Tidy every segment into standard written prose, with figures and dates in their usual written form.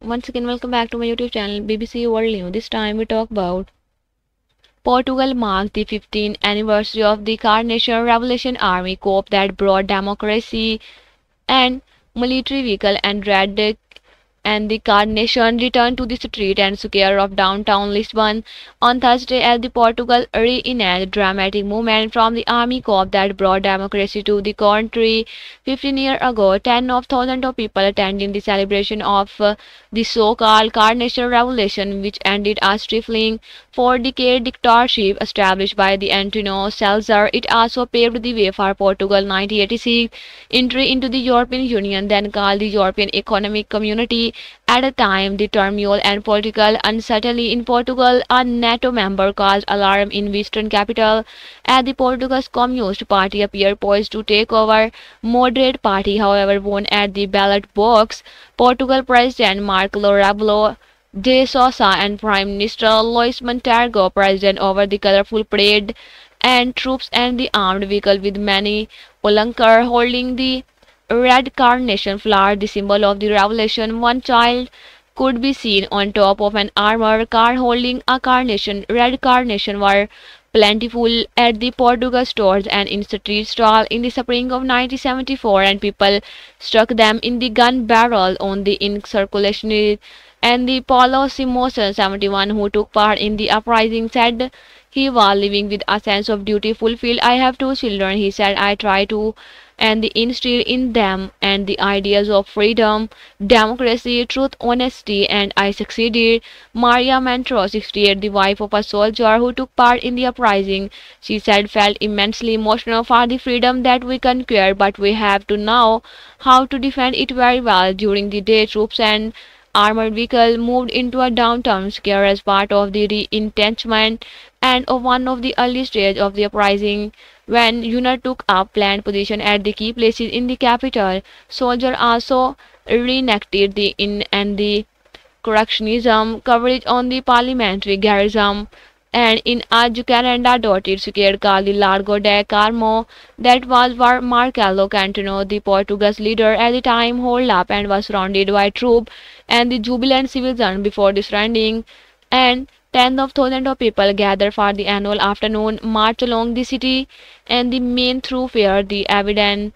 Once again, welcome back to my YouTube channel BBC World News. This time we talk about Portugal marks the 15th anniversary of the Carnation Revolution Army Corps that brought democracy and military vehicle and the Carnation returned to the street and square of downtown Lisbon on Thursday as the Portugal reenacted dramatic movement from the army corps that brought democracy to the country. 15 years ago, tens of thousands of people attended the celebration of the so-called Carnation Revolution, which ended a stifling four-decade dictatorship established by the Antonio Salazar. It also paved the way for Portugal's 1986 entry into the European Union, then called the European Economic Community. At the time, the turmoil and political uncertainty in Portugal, a NATO member, caused alarm in western capital as the Portugal's Communist Party appeared poised to take over. Moderate Party, however, won at the ballot box. Portugal President Marcelo Rebelo de Sousa and Prime Minister Luís Montenegro president over the colorful parade and troops and the armed vehicle with many onlookers holding the red carnation flower, the symbol of the revolution. One child could be seen on top of an armored car holding a carnation. Red carnation were plentiful at the Portugal stores and in street stalls in the spring of 1974, and people struck them in the gun barrel on the in circulation. And the Paulo Simoson, 71, who took part in the uprising, said he was living with a sense of duty fulfilled. I have two children, he said. I try to and instill in them and the ideas of freedom, democracy, truth, honesty, and I succeeded. Maria Mantro, 68, the wife of a soldier who took part in the uprising, she said, felt immensely emotional for the freedom that we conquered, but we have to know how to defend it very well. During the day, troops and armored vehicle moved into a downtown square as part of the re-entrenchment and of one of the early stages of the uprising. When UNIT took up planned position at the key places in the capital, soldiers also reenacted the in and the correctionism coverage on the parliamentary garrison and in a Jacaranda dotted square called the Largo de Carmo. That was where Marcelo Cantino, the Portuguese leader at the time, holed up and was surrounded by troops and the jubilant citizens before the surrendering, and tens of thousands of people gathered for the annual afternoon march along the city and the main thoroughfare, the Avenida,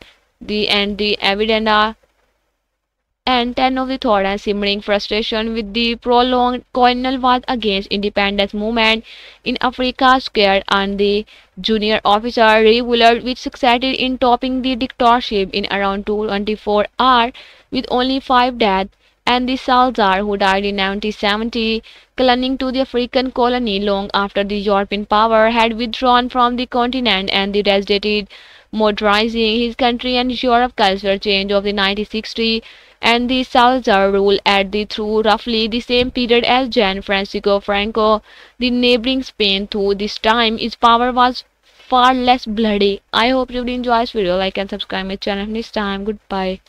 and 10 of the thought and simmering frustration with the prolonged colonial war against independence movement in Africa squared and the junior officer revolt, which succeeded in topping the dictatorship in around 24 hours with only 5 deaths, and the Salazar, who died in 1970, clinging to the African colony long after the European power had withdrawn from the continent and the devastated modernizing his country and Europe culture change of the 1960s, and the Salazar ruled at the through roughly the same period as Juan Francisco Franco, the neighboring Spain. Through this time, his power was far less bloody. I hope you did enjoy this video. Like and subscribe my channel. Next time, goodbye.